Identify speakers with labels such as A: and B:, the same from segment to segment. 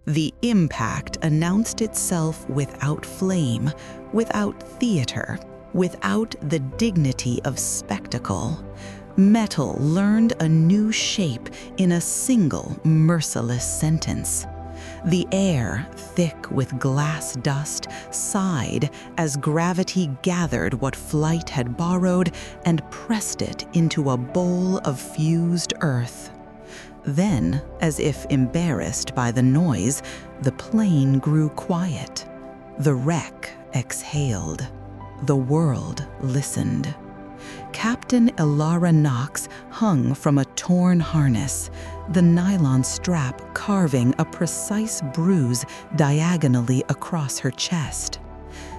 A: The impact announced itself without flame, without theater, without the dignity of spectacle. Metal learned a new shape in a single merciless sentence. The air, thick with glass dust, sighed as gravity gathered what flight had borrowed and pressed it into a bowl of fused earth. Then, as if embarrassed by the noise, the plane grew quiet. The wreck exhaled. The world listened. Captain Elara Knox hung from a torn harness, the nylon strap carving a precise bruise diagonally across her chest.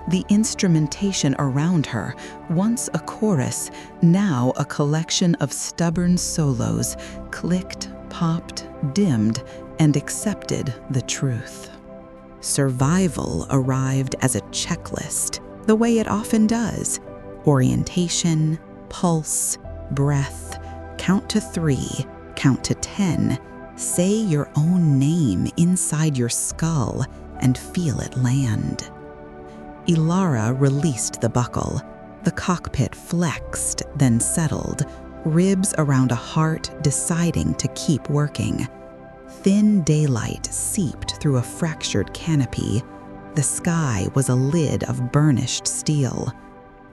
A: The instrumentation around her, once a chorus, now a collection of stubborn solos, clicked, popped, dimmed, and accepted the truth. Survival arrived as a checklist, the way it often does. Orientation, pulse, breath, count to 3, count to 10, say your own name inside your skull and feel it land. Elara released the buckle. The cockpit flexed, then settled, ribs around a heart deciding to keep working. Thin daylight seeped through a fractured canopy. The sky was a lid of burnished steel.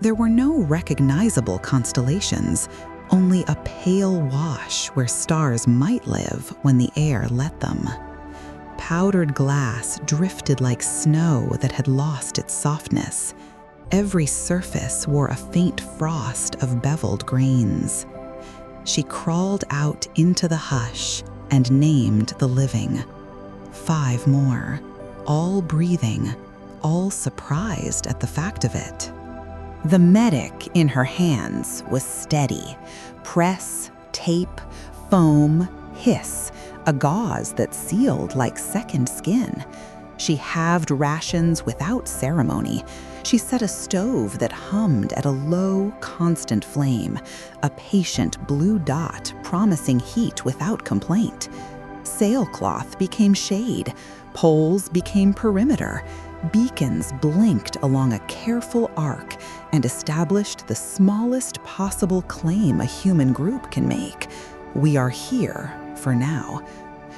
A: There were no recognizable constellations, only a pale wash where stars might live when the air let them. Powdered glass drifted like snow that had lost its softness. Every surface wore a faint frost of beveled grains. She crawled out into the hush and named the living. 5 more, all breathing, all surprised at the fact of it. The medic in her hands was steady. Press, tape, foam, hiss, a gauze that sealed like second skin. She halved rations without ceremony. She set a stove that hummed at a low, constant flame, a patient blue dot promising heat without complaint. Sailcloth became shade. Poles became perimeter. Beacons blinked along a careful arc and established the smallest possible claim a human group can make. We are here for now.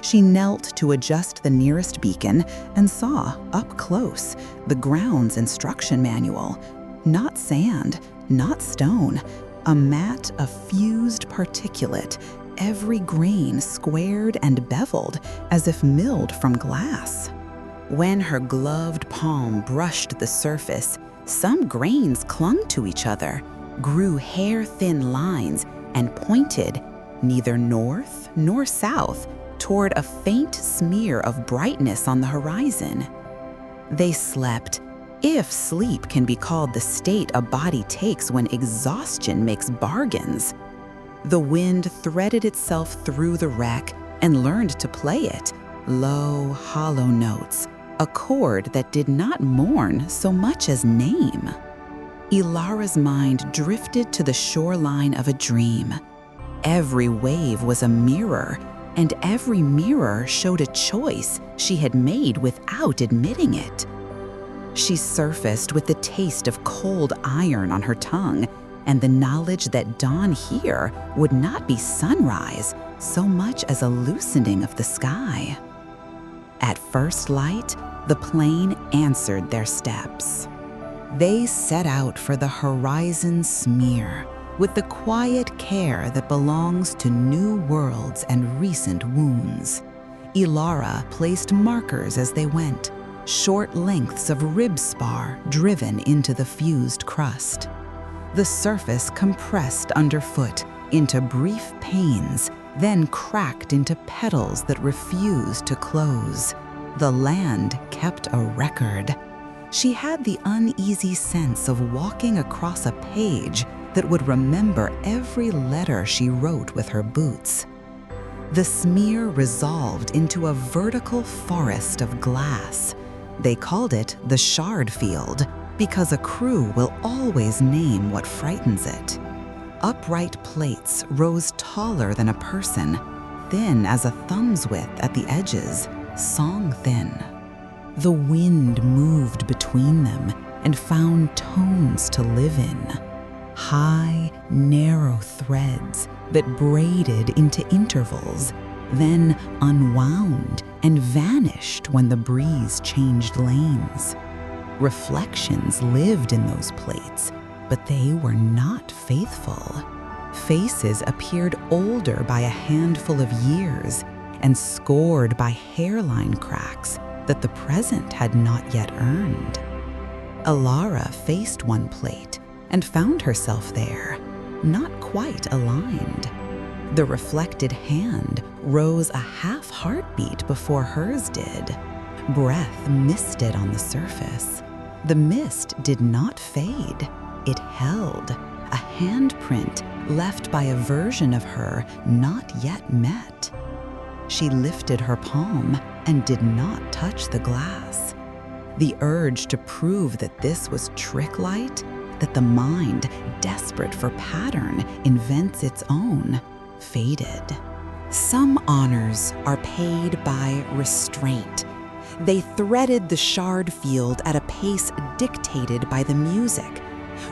A: She knelt to adjust the nearest beacon and saw, up close, the ground's instruction manual. Not sand, not stone, a mat of fused particulate, every grain squared and beveled as if milled from glass. When her gloved palm brushed the surface, some grains clung to each other, grew hair-thin lines, and pointed, neither north nor south, toward a faint smear of brightness on the horizon. They slept, if sleep can be called the state a body takes when exhaustion makes bargains. The wind threaded itself through the wreck and learned to play it, low, hollow notes, a chord that did not mourn so much as name. Elara's mind drifted to the shoreline of a dream. Every wave was a mirror, and every mirror showed a choice she had made without admitting it. She surfaced with the taste of cold iron on her tongue and the knowledge that dawn here would not be sunrise so much as a loosening of the sky. At first light, the plane answered their steps. They set out for the horizon smear with the quiet care that belongs to new worlds and recent wounds. Elara placed markers as they went, short lengths of rib spar driven into the fused crust. The surface compressed underfoot into brief pains, then cracked into petals that refused to close. The land kept a record. She had the uneasy sense of walking across a page that would remember every letter she wrote with her boots. The smear resolved into a vertical forest of glass. They called it the shard field because a crew will always name what frightens it. Upright plates rose taller than a person, thin as a thumb's width at the edges, song-thin. The wind moved between them and found tones to live in. High, narrow threads that braided into intervals, then unwound and vanished when the breeze changed lanes. Reflections lived in those plaits, but they were not faithful. Faces appeared older by a handful of years and scored by hairline cracks that the present had not yet earned. Alara faced one plate and found herself there, not quite aligned. The reflected hand rose a half heartbeat before hers did. Breath misted on the surface. The mist did not fade. It held, a handprint left by a version of her not yet met. She lifted her palm and did not touch the glass. The urge to prove that this was trick light, that the mind, desperate for pattern, invents its own, faded. Some honors are paid by restraint. They threaded the shard field at a pace dictated by the music.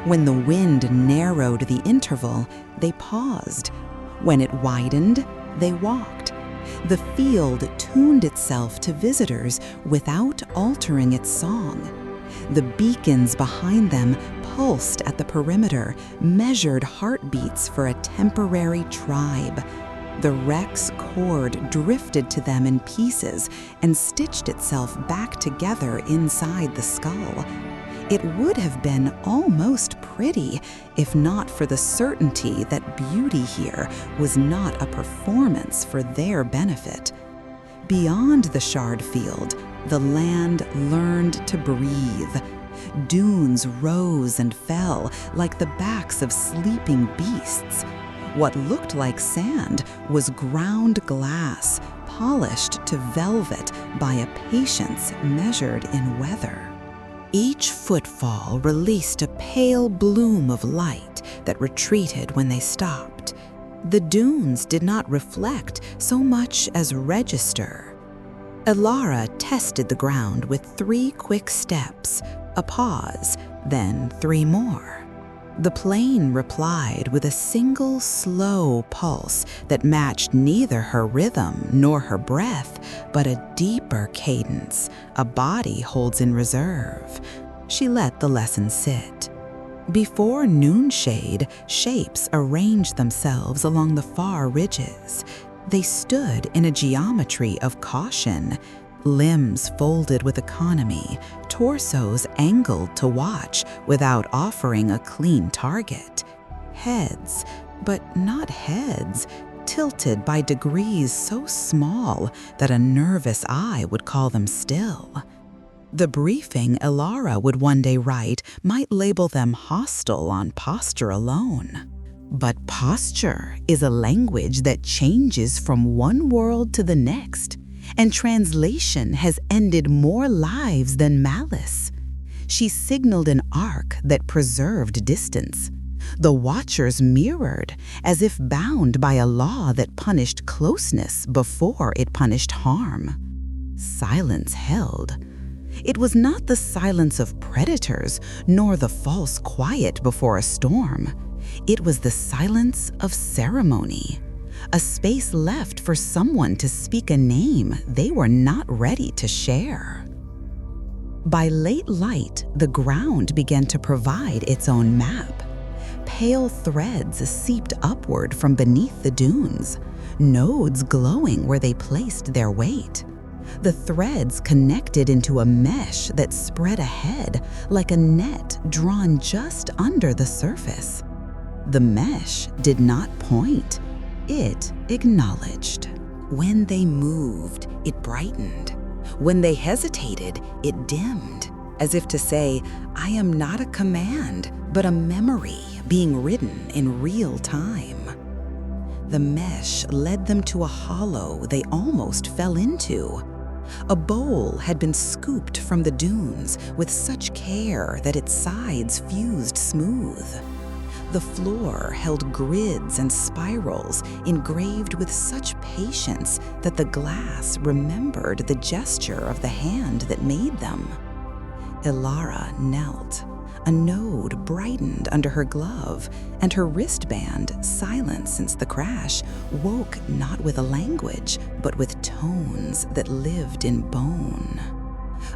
A: When the wind narrowed the interval, they paused. When it widened, they walked. The field tuned itself to visitors without altering its song. The beacons behind them pulsed at the perimeter, measured heartbeats for a temporary tribe. The wreck's cord drifted to them in pieces and stitched itself back together inside the skull. It would have been almost pretty if not for the certainty that beauty here was not a performance for their benefit. Beyond the shard field, the land learned to breathe. Dunes rose and fell like the backs of sleeping beasts. What looked like sand was ground glass, polished to velvet by a patience measured in weather. Each footfall released a pale bloom of light that retreated when they stopped. The dunes did not reflect so much as register. Alara tested the ground with 3 quick steps, a pause, then 3 more. The plane replied with a single slow pulse that matched neither her rhythm nor her breath, but a deeper cadence a body holds in reserve. She let the lesson sit. Before noonshade, shapes arranged themselves along the far ridges. They stood in a geometry of caution, limbs folded with economy, torsos angled to watch without offering a clean target. Heads, but not heads, tilted by degrees so small that a nervous eye would call them still. The briefing Alara would one day write might label them hostile on posture alone. But posture is a language that changes from one world to the next, and translation has ended more lives than malice. She signaled an arc that preserved distance. The watchers mirrored, as if bound by a law that punished closeness before it punished harm. Silence held. It was not the silence of predators, nor the false quiet before a storm. It was the silence of ceremony. A space left for someone to speak a name they were not ready to share. By late light, the ground began to provide its own map. Pale threads seeped upward from beneath the dunes, nodes glowing where they placed their weight. The threads connected into a mesh that spread ahead like a net drawn just under the surface. The mesh did not point. It acknowledged. When they moved, it brightened. When they hesitated, it dimmed, as if to say, I am not a command, but a memory being written in real time. The mesh led them to a hollow they almost fell into. A bowl had been scooped from the dunes with such care that its sides fused smooth. The floor held grids and spirals engraved with such patience that the glass remembered the gesture of the hand that made them. Ilara knelt. A node brightened under her glove, and her wristband, silent since the crash, woke not with a language, but with tones that lived in bone.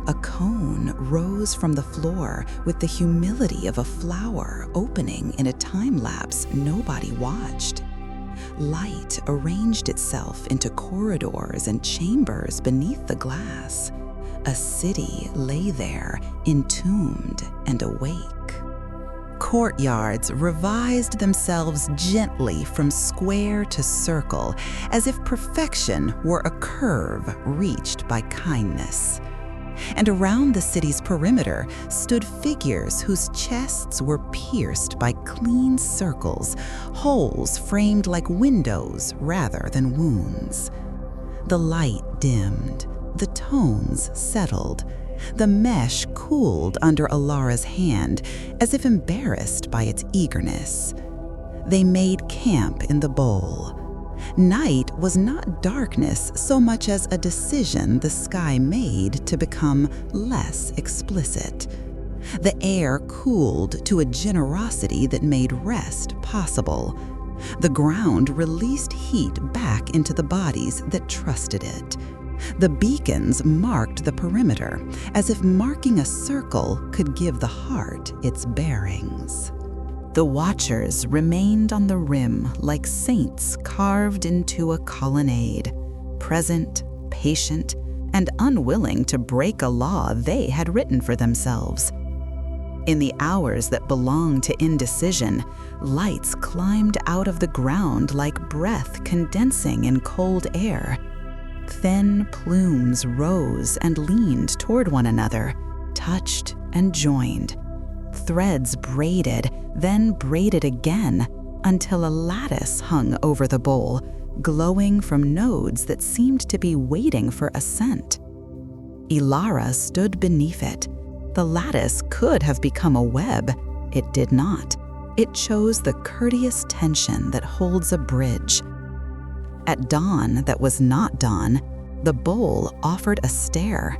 A: A cone rose from the floor with the humility of a flower opening in a time-lapse nobody watched. Light arranged itself into corridors and chambers beneath the glass. A city lay there, entombed and awake. Courtyards revised themselves gently from square to circle, as if perfection were a curve reached by kindness. And around the city's perimeter stood figures whose chests were pierced by clean circles, holes framed like windows rather than wounds. The light dimmed. The tones settled. The mesh cooled under Ilara's hand, as if embarrassed by its eagerness. They made camp in the bowl. Night was not darkness so much as a decision the sky made to become less explicit. The air cooled to a generosity that made rest possible. The ground released heat back into the bodies that trusted it. The beacons marked the perimeter, as if marking a circle could give the heart its bearings. The watchers remained on the rim like saints carved into a colonnade, present, patient, and unwilling to break a law they had written for themselves. In the hours that belonged to indecision, lights climbed out of the ground like breath condensing in cold air. Thin plumes rose and leaned toward one another, touched and joined. Threads braided, then braided again, until a lattice hung over the bowl, glowing from nodes that seemed to be waiting for ascent. Ilara stood beneath it. The lattice could have become a web. It did not. It chose the courteous tension that holds a bridge. At dawn that was not dawn, the bowl offered a stair.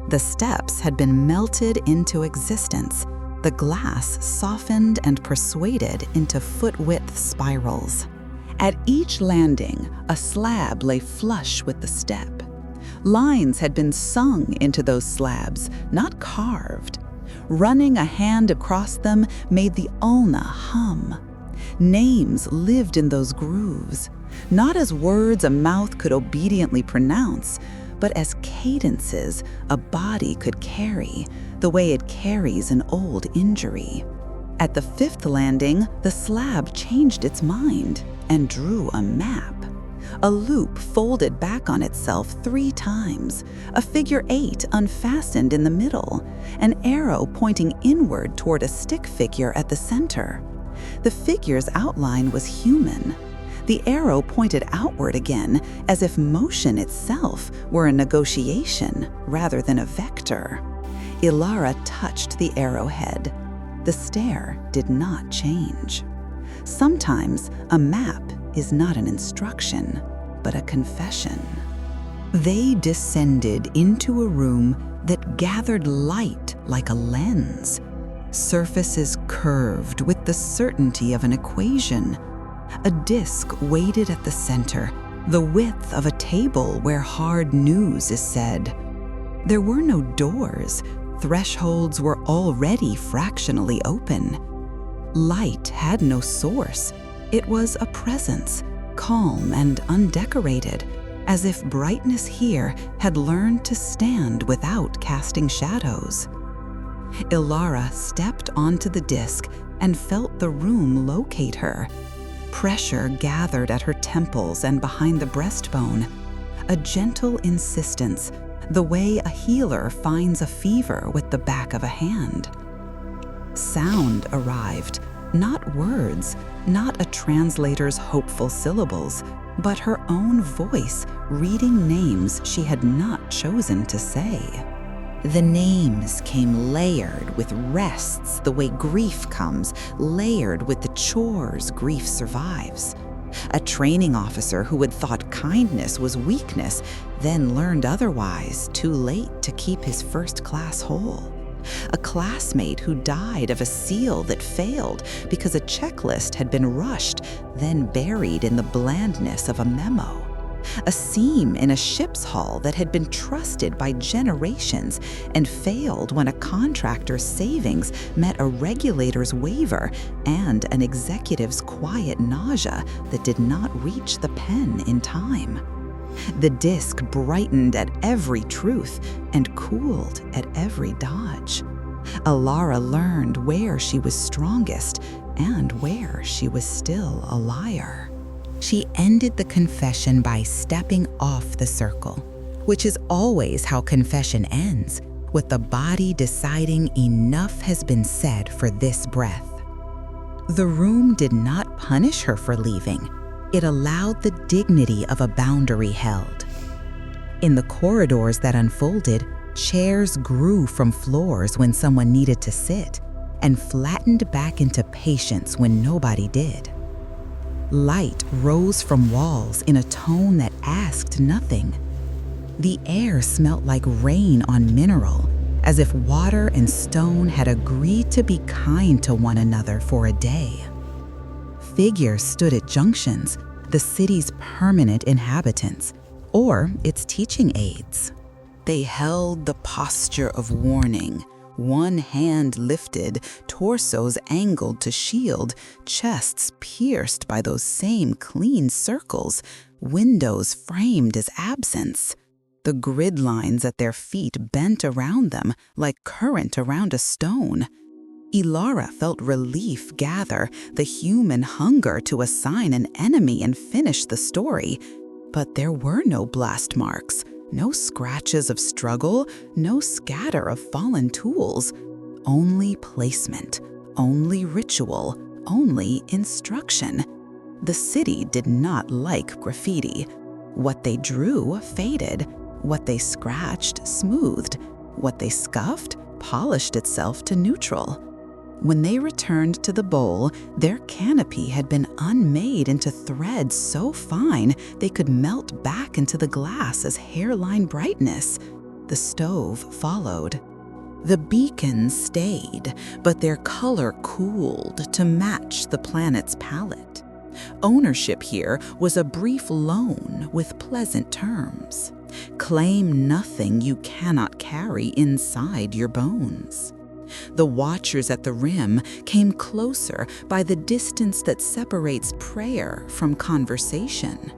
A: The steps had been melted into existence, the glass softened and persuaded into foot-width spirals. At each landing, a slab lay flush with the step. Lines had been sung into those slabs, not carved. Running a hand across them made the ulna hum. Names lived in those grooves, not as words a mouth could obediently pronounce, but as cadences a body could carry, the way it carries an old injury. At the fifth landing, the slab changed its mind and drew a map. A loop folded back on itself 3 times, a figure 8 unfastened in the middle, an arrow pointing inward toward a stick figure at the center. The figure's outline was human. The arrow pointed outward again, as if motion itself were a negotiation rather than a vector. Ilara touched the arrowhead. The stare did not change. Sometimes a map is not an instruction, but a confession. They descended into a room that gathered light like a lens. Surfaces curved with the certainty of an equation. A disk waited at the center, the width of a table where hard news is said. There were no doors. Thresholds were already fractionally open. Light had no source. It was a presence, calm and undecorated, as if brightness here had learned to stand without casting shadows. Ilara stepped onto the disk and felt the room locate her. Pressure gathered at her temples and behind the breastbone. A gentle insistence, the way a healer finds a fever with the back of a hand. Sound arrived, not words, not a translator's hopeful syllables, but her own voice reading names she had not chosen to say. The names came layered with rests the way grief comes, layered with the chores grief survives. A training officer who had thought kindness was weakness, then learned otherwise too late to keep his first class whole. A classmate who died of a seal that failed because a checklist had been rushed, then buried in the blandness of a memo. A seam in a ship's hull that had been trusted by generations and failed when a contractor's savings met a regulator's waiver and an executive's quiet nausea that did not reach the pen in time. The disk brightened at every truth and cooled at every dodge. Alara learned where she was strongest and where she was still a liar. She ended the confession by stepping off the circle, which is always how confession ends, with the body deciding enough has been said for this breath. The room did not punish her for leaving. It allowed the dignity of a boundary held. In the corridors that unfolded, chairs grew from floors when someone needed to sit, and flattened back into patience when nobody did. Light rose from walls in a tone that asked nothing. The air smelt like rain on mineral, as if water and stone had agreed to be kind to one another for a day. Figures stood at junctions, the city's permanent inhabitants, or its teaching aides. They held the posture of warning, one hand lifted, torsos angled to shield, chests pierced by those same clean circles, windows framed as absence. The grid lines at their feet bent around them like current around a stone. Ilara felt relief gather, the human hunger to assign an enemy and finish the story. But there were no blast marks. No scratches of struggle, no scatter of fallen tools. Only placement, only ritual, only instruction. The city did not like graffiti. What they drew faded. What they scratched smoothed. What they scuffed polished itself to neutral. When they returned to the bowl, their canopy had been unmade into threads so fine they could melt back into the glass as hairline brightness. The stove followed. The beacons stayed, but their color cooled to match the planet's palette. Ownership here was a brief loan with pleasant terms. Claim nothing you cannot carry inside your bones. The watchers at the rim came closer by the distance that separates prayer from conversation.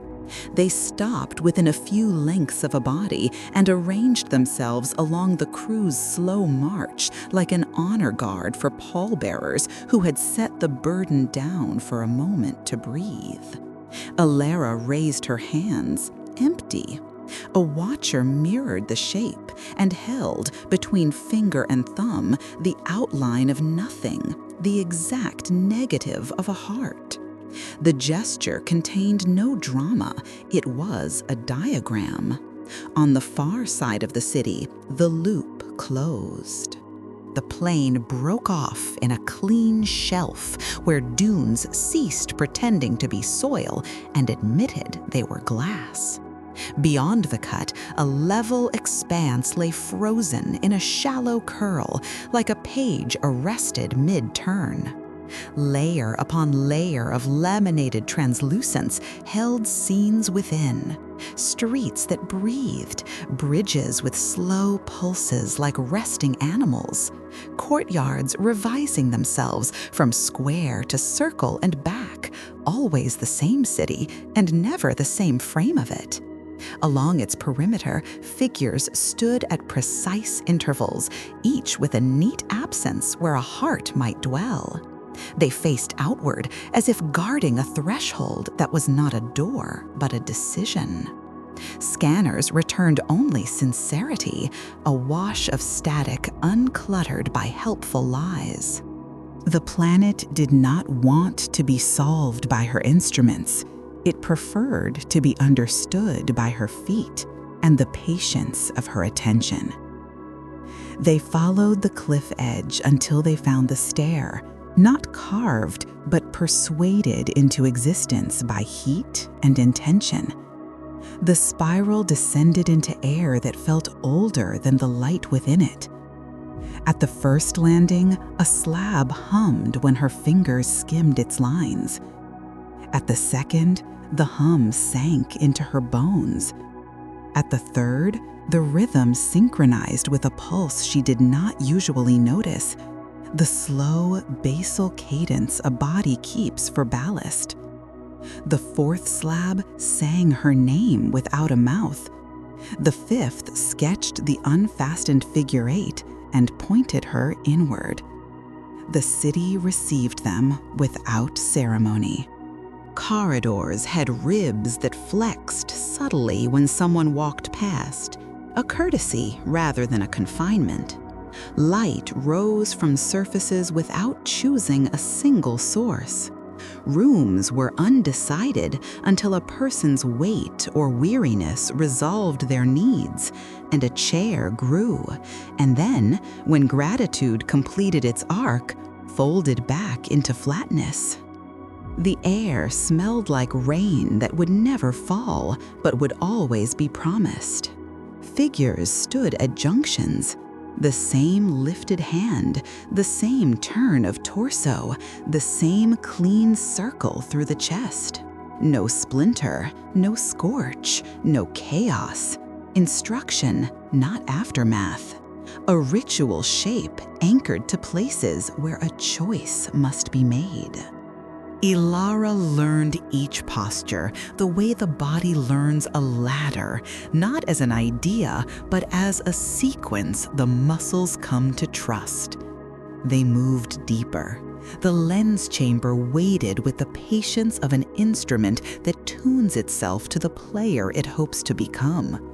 A: They stopped within a few lengths of a body and arranged themselves along the crew's slow march like an honor guard for pallbearers who had set the burden down for a moment to breathe. Alara raised her hands, empty. A watcher mirrored the shape and held, between finger and thumb, the outline of nothing, the exact negative of a heart. The gesture contained no drama, it was a diagram. On the far side of the city, the loop closed. The plane broke off in a clean shelf where dunes ceased pretending to be soil and admitted they were glass. Beyond the cut, a level expanse lay frozen in a shallow curl, like a page arrested mid-turn. Layer upon layer of laminated translucence held scenes within. Streets that breathed, bridges with slow pulses like resting animals, courtyards revising themselves from square to circle and back, always the same city and never the same frame of it. Along its perimeter, figures stood at precise intervals, each with a neat absence where a heart might dwell. They faced outward, as if guarding a threshold that was not a door, but a decision. Scanners returned only sincerity, a wash of static uncluttered by helpful lies. The planet did not want to be solved by her instruments. It preferred to be understood by her feet and the patience of her attention. They followed the cliff edge until they found the stair, not carved, but persuaded into existence by heat and intention. The spiral descended into air that felt older than the light within it. At the first landing, a slab hummed when her fingers skimmed its lines. At the second, the hum sank into her bones. At the third, the rhythm synchronized with a pulse she did not usually notice, the slow, basal cadence a body keeps for ballast. The fourth slab sang her name without a mouth. The fifth sketched the unfastened figure 8 and pointed her inward. The city received them without ceremony. Corridors had ribs that flexed subtly when someone walked past, a courtesy rather than a confinement. Light rose from surfaces without choosing a single source. Rooms were undecided until a person's weight or weariness resolved their needs, and a chair grew, and then, when gratitude completed its arc, folded back into flatness. The air smelled like rain that would never fall, but would always be promised. Figures stood at junctions. The same lifted hand, the same turn of torso, the same clean circle through the chest. No splinter, no scorch, no chaos. Instruction, not aftermath. A ritual shape anchored to places where a choice must be made. Ilara learned each posture the way the body learns a ladder, not as an idea, but as a sequence the muscles come to trust. They moved deeper. The lens chamber waited with the patience of an instrument that tunes itself to the player it hopes to become.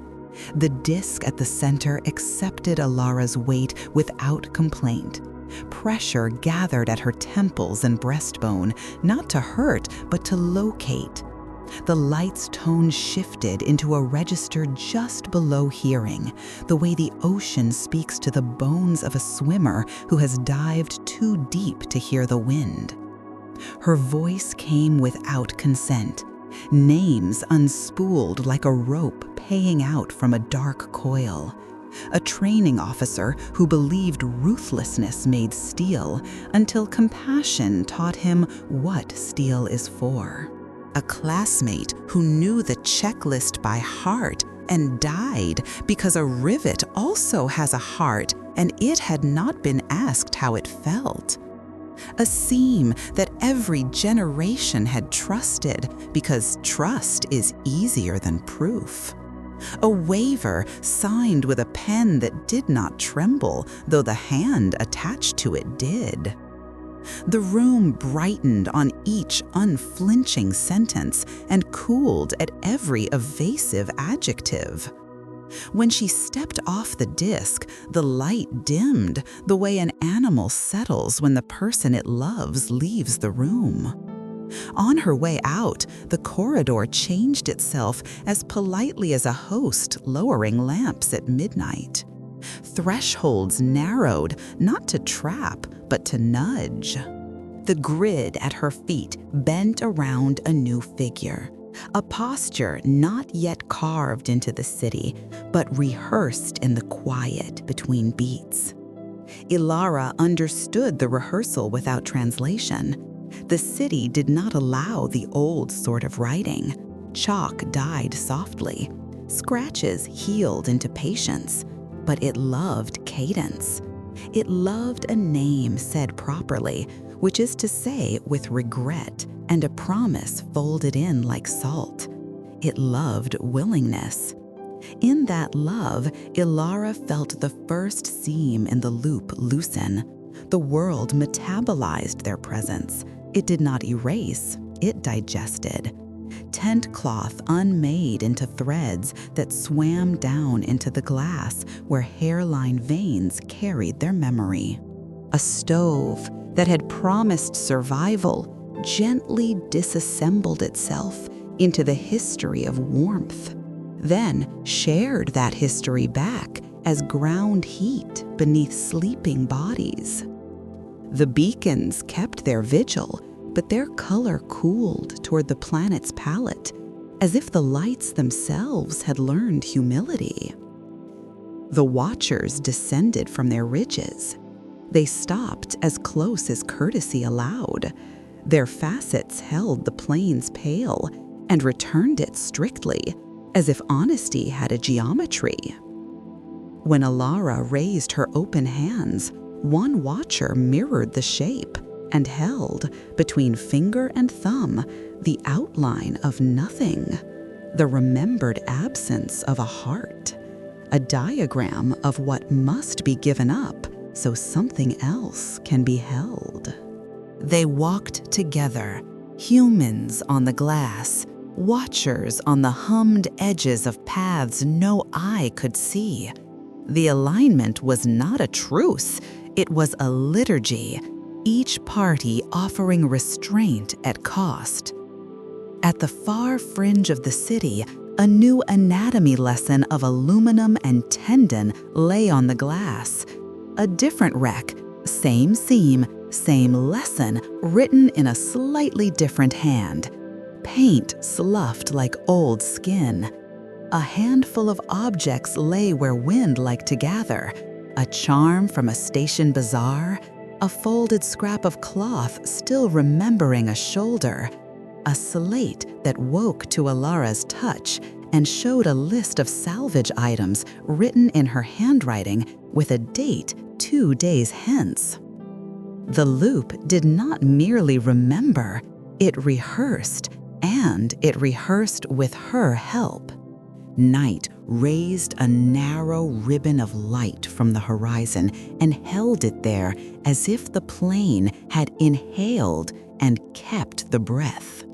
A: The disc at the center accepted Ilara's weight without complaint. Pressure gathered at her temples and breastbone, not to hurt, but to locate. The light's tone shifted into a register just below hearing, the way the ocean speaks to the bones of a swimmer who has dived too deep to hear the wind. Her voice came without consent, names unspooled like a rope paying out from a dark coil. A training officer who believed ruthlessness made steel until compassion taught him what steel is for. A classmate who knew the checklist by heart and died because a rivet also has a heart and it had not been asked how it felt. A seam that every generation had trusted because trust is easier than proof. A waiver signed with a pen that did not tremble, though the hand attached to it did. The room brightened on each unflinching sentence and cooled at every evasive adjective. When she stepped off the disc, the light dimmed the way an animal settles when the person it loves leaves the room. On her way out, the corridor changed itself as politely as a host lowering lamps at midnight. Thresholds narrowed, not to trap, but to nudge. The grid at her feet bent around a new figure, a posture not yet carved into the city, but rehearsed in the quiet between beats. Ilara understood the rehearsal without translation. The city did not allow the old sort of writing. Chalk died softly. Scratches healed into patience. But it loved cadence. It loved a name said properly, which is to say with regret and a promise folded in like salt. It loved willingness. In that love, Ilara felt the first seam in the loop loosen. The world metabolized their presence. It did not erase, it digested. Tent cloth unmade into threads that swam down into the glass where hairline veins carried their memory. A stove that had promised survival gently disassembled itself into the history of warmth, then shared that history back as ground heat beneath sleeping bodies. The beacons kept their vigil, but their color cooled toward the planet's palette, as if the lights themselves had learned humility. The watchers descended from their ridges. They stopped as close as courtesy allowed. Their facets held the plane's pale and returned it strictly, as if honesty had a geometry. When Alara raised her open hands, one watcher mirrored the shape and held, between finger and thumb, the outline of nothing, the remembered absence of a heart, a diagram of what must be given up so something else can be held. They walked together, humans on the glass, watchers on the hummed edges of paths no eye could see. The alignment was not a truce, it was a liturgy, each party offering restraint at cost. At the far fringe of the city, a new anatomy lesson of aluminum and tendon lay on the glass. A different wreck, same seam, same lesson, written in a slightly different hand. Paint sloughed like old skin. A handful of objects lay where wind liked to gather. A charm from a station bazaar, a folded scrap of cloth still remembering a shoulder, a slate that woke to Alara's touch and showed a list of salvage items written in her handwriting with a date 2 days hence. The loop did not merely remember, it rehearsed, and it rehearsed with her help. Night raised a narrow ribbon of light from the horizon and held it there as if the plane had inhaled and kept the breath.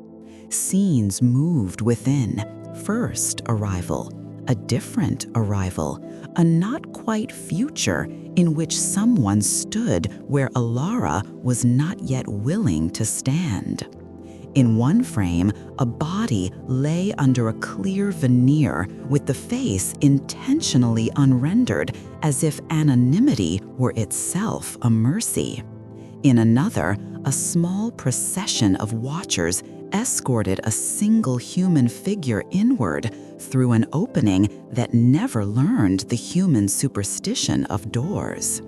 A: Scenes moved within. First arrival, a different arrival, a not quite future in which someone stood where Alara was not yet willing to stand. In one frame, a body lay under a clear veneer with the face intentionally unrendered, as if anonymity were itself a mercy. In another, a small procession of watchers escorted a single human figure inward through an opening that never learned the human superstition of doors.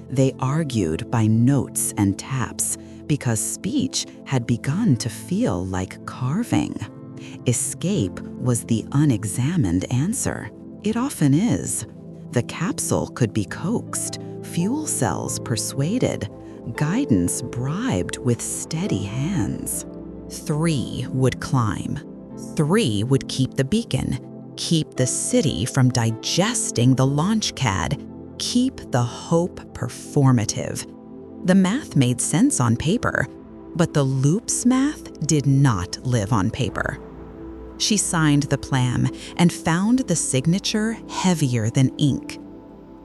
A: They argued by notes and taps, because speech had begun to feel like carving. Escape was the unexamined answer. It often is. The capsule could be coaxed, fuel cells persuaded, guidance bribed with steady hands. 3 would climb. 3 would keep the beacon, keep the city from digesting the launch CAD, keep the hope performative. The math made sense on paper, but the loop's math did not live on paper. She signed the plan and found the signature heavier than ink.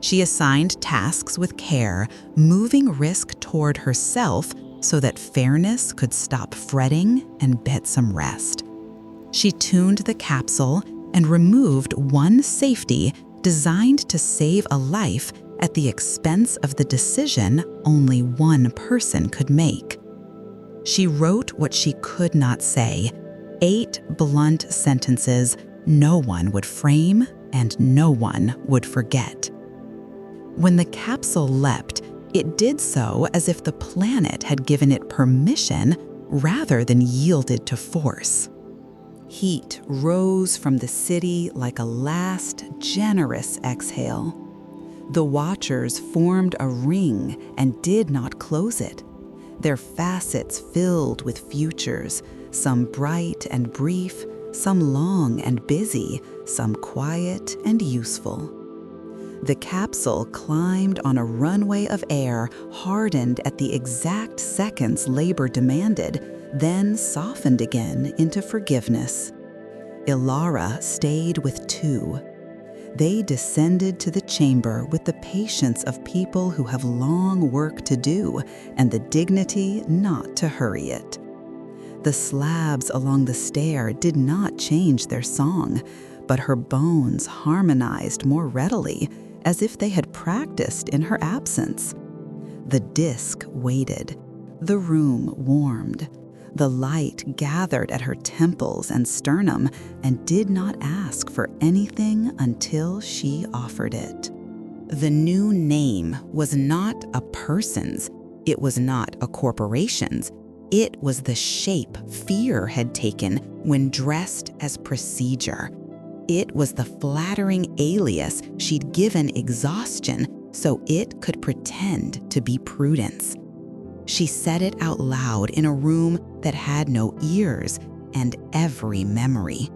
A: She assigned tasks with care, moving risk toward herself so that fairness could stop fretting and bet some rest. She tuned the capsule and removed one safety designed to save a life at the expense of the decision only one person could make. She wrote what she could not say, 8 blunt sentences no one would frame and no one would forget. When the capsule leapt, it did so as if the planet had given it permission rather than yielded to force. Heat rose from the city like a last generous exhale. The watchers formed a ring and did not close it. Their facets filled with futures, some bright and brief, some long and busy, some quiet and useful. The capsule climbed on a runway of air, hardened at the exact seconds labor demanded, then softened again into forgiveness. Alara stayed with 2. They descended to the chamber with the patience of people who have long work to do and the dignity not to hurry it. The slabs along the stair did not change their song, but her bones harmonized more readily, as if they had practiced in her absence. The disk waited. The room warmed. The light gathered at her temples and sternum and did not ask for anything until she offered it. The new name was not a person's. It was not a corporation's. It was the shape fear had taken when dressed as procedure. It was the flattering alias she'd given exhaustion so it could pretend to be prudence. She said it out loud in a room that had no ears and every memory.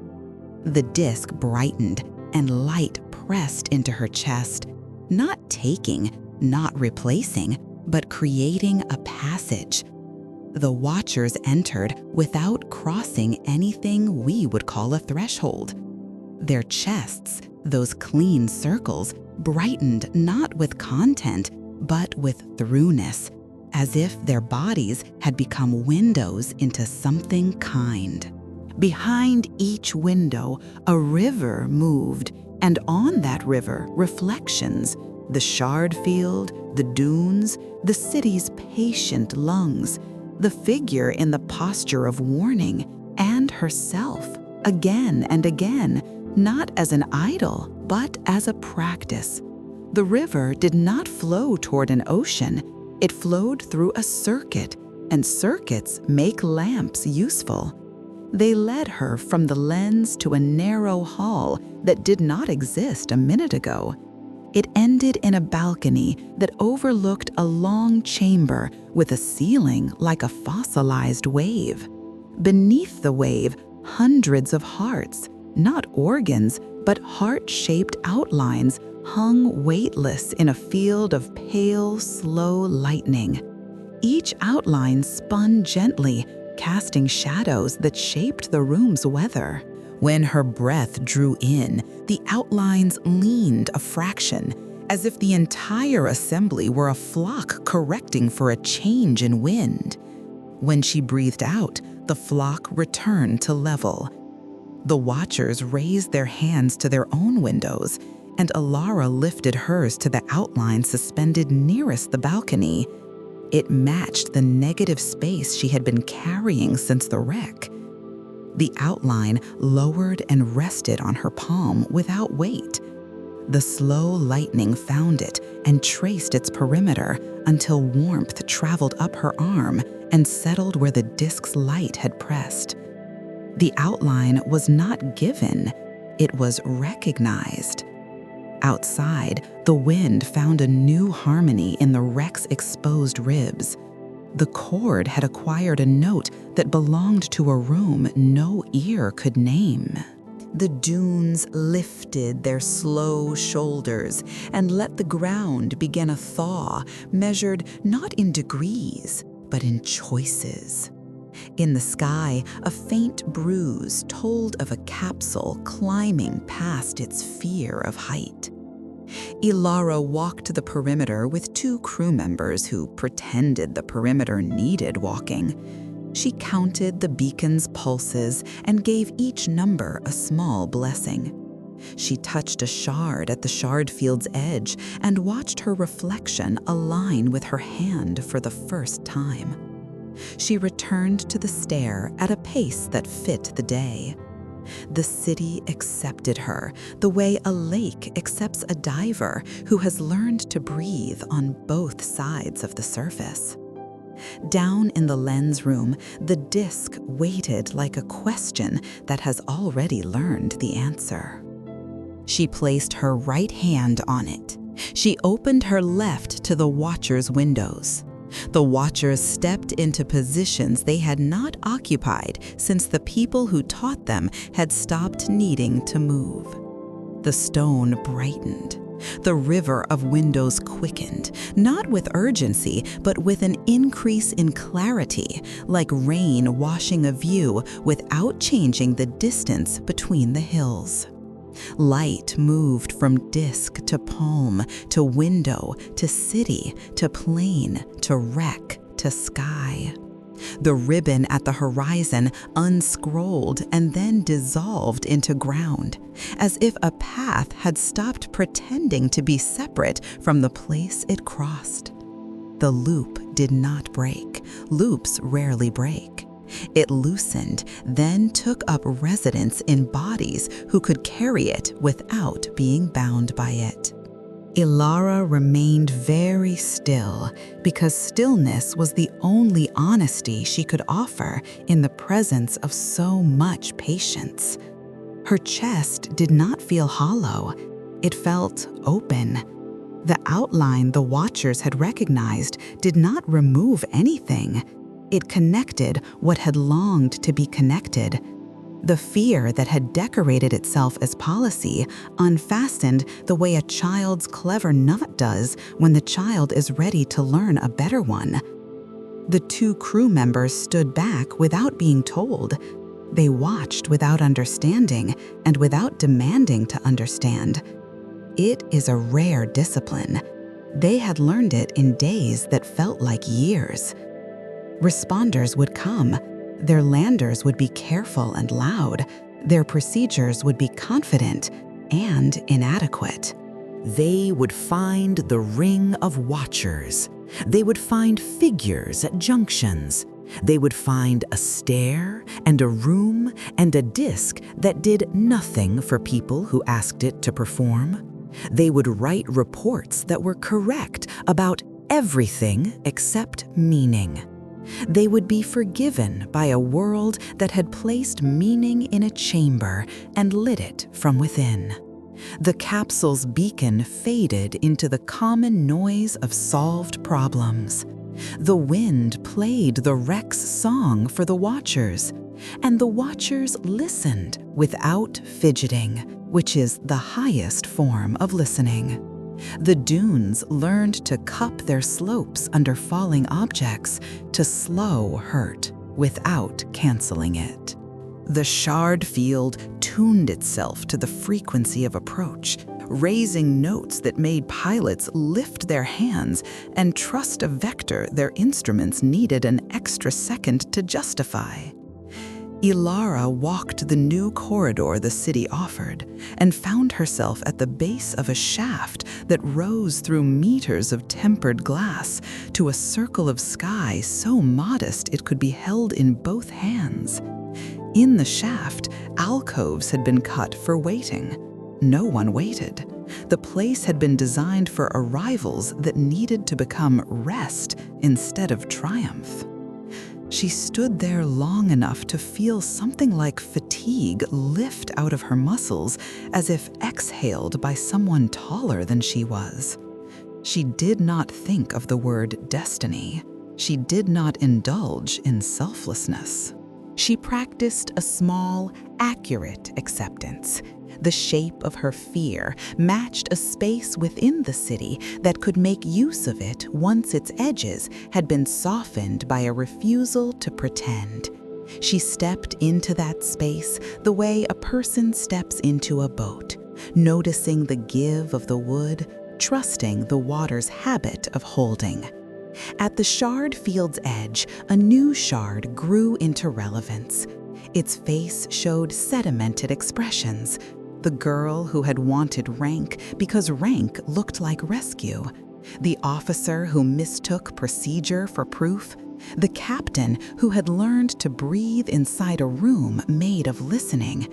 A: The disk brightened and light pressed into her chest, not taking, not replacing, but creating a passage. The watchers entered without crossing anything we would call a threshold. Their chests, those clean circles, brightened not with content, but with throughness, as if their bodies had become windows into something kind. Behind each window, a river moved, and on that river, reflections, the shard field, the dunes, the city's patient lungs, the figure in the posture of warning, and herself, again and again, not as an idol, but as a practice. The river did not flow toward an ocean. It flowed through a circuit, and circuits make lamps useful. They led her from the lens to a narrow hall that did not exist a minute ago. It ended in a balcony that overlooked a long chamber with a ceiling like a fossilized wave. Beneath the wave, hundreds of hearts, not organs, but heart-shaped outlines, hung weightless in a field of pale, slow lightning. Each outline spun gently, casting shadows that shaped the room's weather. When her breath drew in, the outlines leaned a fraction, as if the entire assembly were a flock correcting for a change in wind. When she breathed out, the flock returned to level. The watchers raised their hands to their own windows, and Alara lifted hers to the outline suspended nearest the balcony. It matched the negative space she had been carrying since the wreck. The outline lowered and rested on her palm without weight. The slow lightning found it and traced its perimeter until warmth traveled up her arm and settled where the disk's light had pressed. The outline was not given, it was recognized. Outside, the wind found a new harmony in the wreck's exposed ribs. The chord had acquired a note that belonged to a room no ear could name. The dunes lifted their slow shoulders and let the ground begin a thaw, measured not in degrees, but in choices. In the sky, a faint bruise told of a capsule climbing past its fear of height. Ilara walked the perimeter with two crew members who pretended the perimeter needed walking. She counted the beacon's pulses and gave each number a small blessing. She touched a shard at the shard field's edge and watched her reflection align with her hand for the first time. She returned to the stair at a pace that fit the day. The city accepted her the way a lake accepts a diver who has learned to breathe on both sides of the surface. Down in the lens room, the disk waited like a question that has already learned the answer. She placed her right hand on it. She opened her left to the watchers' windows. The watchers stepped into positions they had not occupied since the people who taught them had stopped needing to move. The stone brightened. The river of windows quickened, not with urgency, but with an increase in clarity, like rain washing a view without changing the distance between the hills. Light moved from disk to palm, to window, to city, to plain, to wreck, to sky. The ribbon at the horizon unscrolled and then dissolved into ground, as if a path had stopped pretending to be separate from the place it crossed. The loop did not break. Loops rarely break. It loosened, then took up residence in bodies who could carry it without being bound by it. Ilara remained very still because stillness was the only honesty she could offer in the presence of so much patience. Her chest did not feel hollow. It felt open. The outline the Watchers had recognized did not remove anything. It connected what had longed to be connected. The fear that had decorated itself as policy unfastened the way a child's clever knot does when the child is ready to learn a better one. The two crew members stood back without being told. They watched without understanding and without demanding to understand. It is a rare discipline. They had learned it in days that felt like years. Responders would come. Their landers would be careful and loud. Their procedures would be confident and inadequate.
B: They would find the ring of Watchers. They would find figures at junctions. They would find a stair and a room and a disc that did nothing for people who asked it to perform. They would write reports that were correct about everything except meaning. They would be forgiven by a world that had placed meaning in a chamber and lit it from within. The capsule's beacon faded into the common noise of solved problems. The wind played the wreck's song for the Watchers, and the Watchers listened without fidgeting, which is the highest form of listening. The dunes learned to cup their slopes under falling objects to slow hurt without canceling it. The shard field tuned itself to the frequency of approach, raising notes that made pilots lift their hands and trust a vector their instruments needed an extra second to justify. Ilara walked the new corridor the city offered and found herself at the base of a shaft that rose through meters of tempered glass to a circle of sky so modest it could be held in both hands. In the shaft, alcoves had been cut for waiting. No one waited. The place had been designed for arrivals that needed to become rest instead of triumph. She stood there long enough to feel something like fatigue lift out of her muscles as if exhaled by someone taller than she was. She did not think of the word destiny. She did not indulge in selflessness. She practiced a small, accurate acceptance. The shape of her fear matched a space within the city that could make use of it once its edges had been softened by a refusal to pretend. She stepped into that space the way a person steps into a boat, noticing the give of the wood, trusting the water's habit of holding. At the shard field's edge, a new shard grew into relevance. Its face showed sedimented expressions. The girl who had wanted rank because rank looked like rescue. The officer who mistook procedure for proof. The captain who had learned to breathe inside a room made of listening.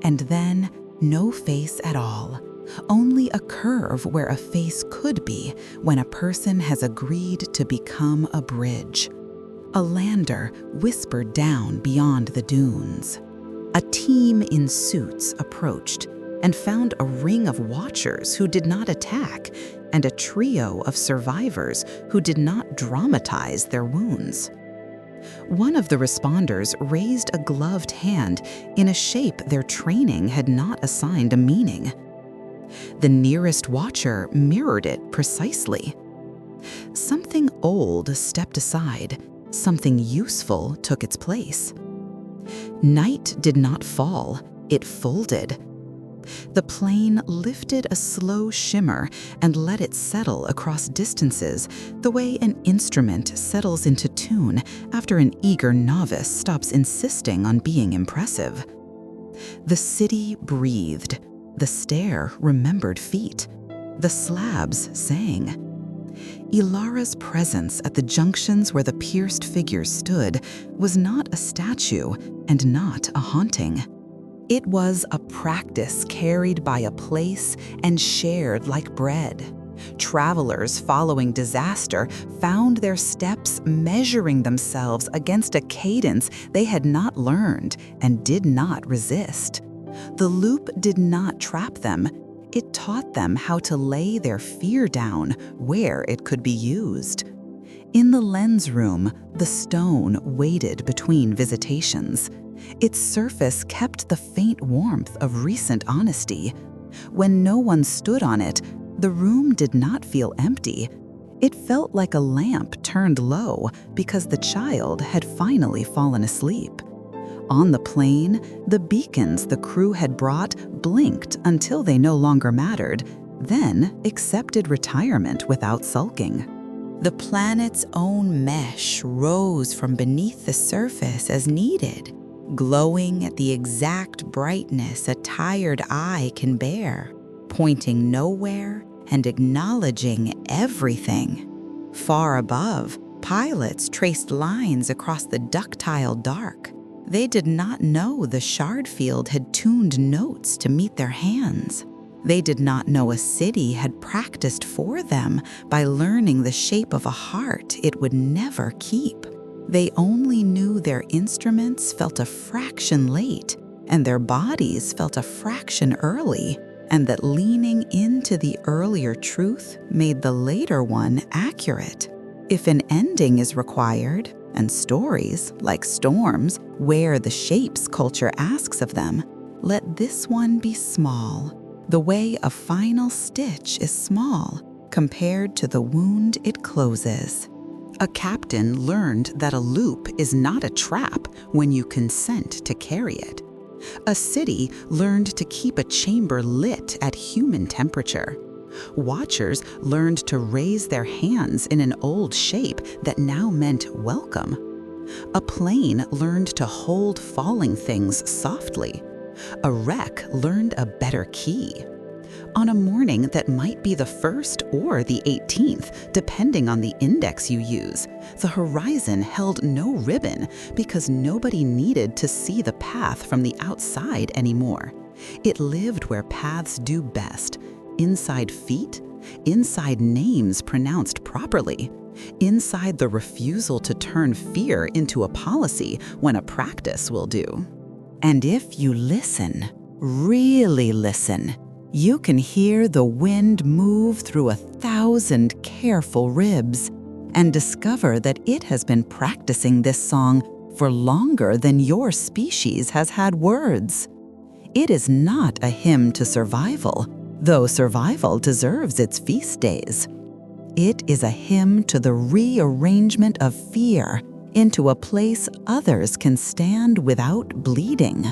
B: And then, no face at all. Only a curve where a face could be when a person has agreed to become a bridge. A lander whispered down beyond the dunes. A team in suits approached and found a ring of Watchers who did not attack and a trio of survivors who did not dramatize their wounds. One of the responders raised a gloved hand in a shape their training had not assigned a meaning. The nearest Watcher mirrored it precisely. Something old stepped aside. Something useful took its place. Night did not fall, it folded. The plane lifted a slow shimmer and let it settle across distances the way an instrument settles into tune.
A: tune after an eager novice stops insisting on being impressive. The city breathed. The stair remembered feet. The slabs sang. Ilara's presence at the junctions where the pierced figures stood was not a statue and not a haunting. It was a practice carried by a place and shared like bread. Travelers following disaster found their steps measuring themselves against a cadence they had not learned and did not resist. The loop did not trap them. It taught them how to lay their fear down where it could be used. In the lens room, the stone waited between visitations. Its surface kept the faint warmth of recent honesty. When no one stood on it, the room did not feel empty. It felt like a lamp turned low because the child had finally fallen asleep. On the plane, the beacons the crew had brought blinked until they no longer mattered, then accepted retirement without sulking. The planet's own mesh rose from beneath the surface as needed, glowing at the exact brightness a tired eye can bear, pointing nowhere and acknowledging everything. Far above, pilots traced lines across the ductile dark. They did not know the shard field had tuned notes to meet their hands. They did not know a city had practiced for them by learning the shape of a heart it would never keep. They only knew their instruments felt a fraction late, and their bodies felt a fraction early, and that leaning into the earlier truth made the later one accurate. If an ending is required, and stories, like storms, wear the shapes culture asks of them, let this one be small, the way a final stitch is small compared to the wound it closes. A captain learned that a loop is not a trap when you consent to carry it. A city learned to keep a chamber lit at human temperature. Watchers learned to raise their hands in an old shape that now meant welcome. A plane learned to hold falling things softly. A wreck learned a better key. On a morning that might be the 1st or the 18th, depending on the index you use, the horizon held no ribbon because nobody needed to see the path from the outside anymore. It lived where paths do best, inside feet, inside names pronounced properly, inside the refusal to turn fear into a policy when a practice will do. And if you listen, really listen, you can hear the wind move through 1,000 careful ribs and discover that it has been practicing this song for longer than your species has had words. It is not a hymn to survival, though survival deserves its feast days. It is a hymn to the rearrangement of fear into a place others can stand without bleeding.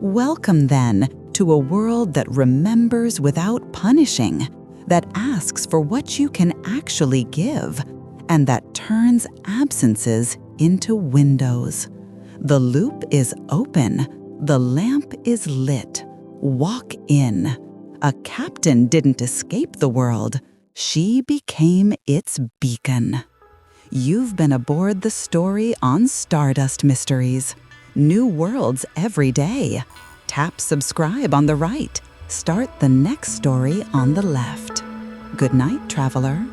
A: Welcome, then, to a world that remembers without punishing, that asks for what you can actually give, and that turns absences into windows. The loop is open. The lamp is lit. Walk in. A captain didn't escape the world. She became its beacon. You've been aboard the story on Stardust Mysteries. New worlds every day. Tap subscribe on the right. Start the next story on the left. Good night, traveler.